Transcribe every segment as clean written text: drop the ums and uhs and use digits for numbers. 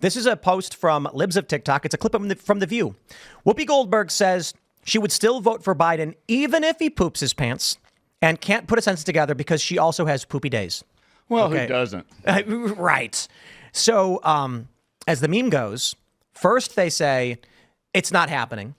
This is a post from Libs of TikTok. It's a clip from The View. Whoopi Goldberg says she would still vote for Biden even if he poops his pants and can't put a sentence together because she also has poopy days. Well, who doesn't? Right. So as the meme goes, first they say it's not happening.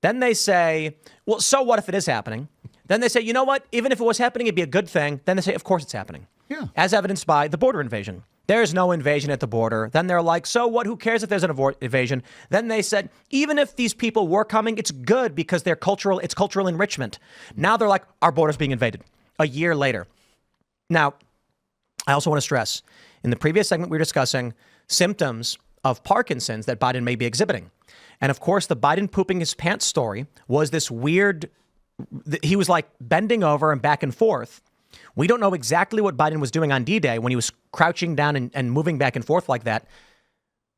Then they say, well, so what if it is happening? Then they say, you know what? Even if it was happening, it'd be a good thing. Then they say, of course it's happening. Yeah. As evidenced by the border invasion. There's no invasion at the border. Then they're like, so what? Who cares if there's an invasion? Then they said, even if these people were coming, it's good because it's cultural enrichment. Now they're like, our border's being invaded a year later. Now, I also want to stress, in the previous segment, we were discussing symptoms of Parkinson's that Biden may be exhibiting. And of course, the Biden pooping his pants story was this weird, he was like bending over and back and forth. We don't know exactly what Biden was doing on D-Day when he was crouching down and moving back and forth like that.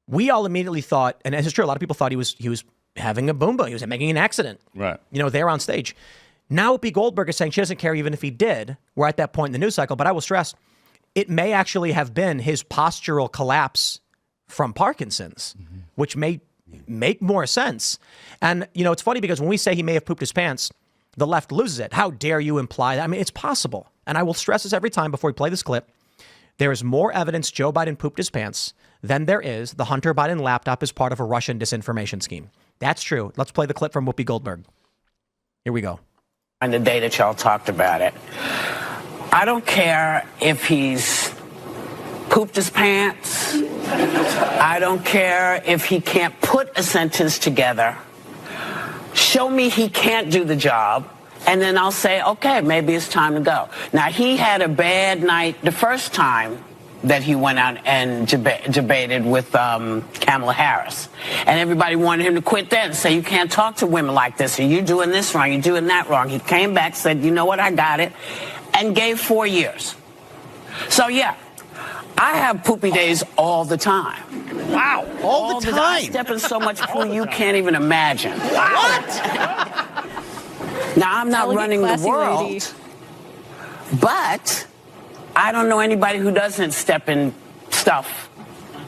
We all immediately thought, and it's true, a lot of people thought he was having a boom boom. He was making an accident. Right. There on stage. Now Whoopi Goldberg is saying she doesn't care even if he did. We're at that point in the news cycle. But I will stress, it may actually have been his postural collapse from Parkinson's, which may make more sense. And, it's funny because when we say he may have pooped his pants, the left loses it. How dare you imply that? I mean, it's possible. And I will stress this every time before we play this clip. There is more evidence Joe Biden pooped his pants than there is the Hunter Biden laptop is part of a Russian disinformation scheme. That's true. Let's play the clip from Whoopi Goldberg. Here we go. On the day that y'all talked about it, I don't care if he's pooped his pants. I don't care if he can't put a sentence together. Show me he can't do the job, and then I'll say, okay, maybe it's time to go. Now, he had a bad night the first time that he went out and debated with Kamala Harris. And everybody wanted him to quit then and say, you can't talk to women like this, or you're doing this wrong, you're doing that wrong. He came back, said, you know what, I got it, and gave 4 years. So, yeah, I have poopy days all the time. Wow, all the time. I step in so much poo you can't even imagine. What? Now, I'm not running the world, lady. but I don't know anybody who doesn't step in stuff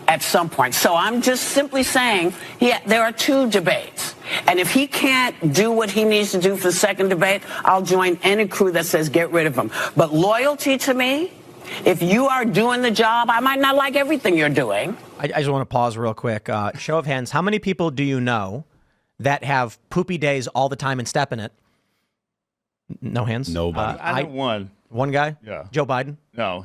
at some point. So I'm just simply saying, there are two debates. And if he can't do what he needs to do for the second debate, I'll join any crew that says get rid of him. But loyalty to me, if you are doing the job, I might not like everything you're doing. I just want to pause real quick. Show of hands. How many people do you know that have poopy days all the time and step in it? No hands? Nobody. I know one. One guy? Yeah. Joe Biden? No,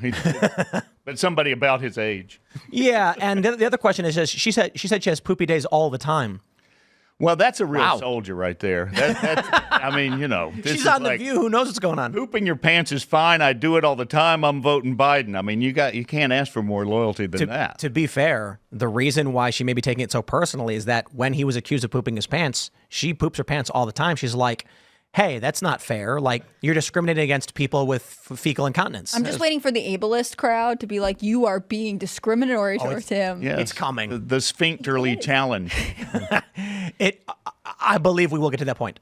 but somebody about his age. Yeah, and the other question is just, she said she has poopy days all the time. Well, that's a real soldier right there. That's I mean, this She's is on like, The View. Who knows what's going on? Pooping your pants is fine. I do it all the time. I'm voting Biden. I mean, you can't ask for more loyalty than that. To be fair, the reason why she may be taking it so personally is that when he was accused of pooping his pants, she poops her pants all the time. She's like, hey, that's not fair. Like, you're discriminating against people with fecal incontinence. I'm just waiting for the ableist crowd to be like, you are being discriminatory towards him. Yes, it's coming. The sphincterly challenge. I believe we will get to that point.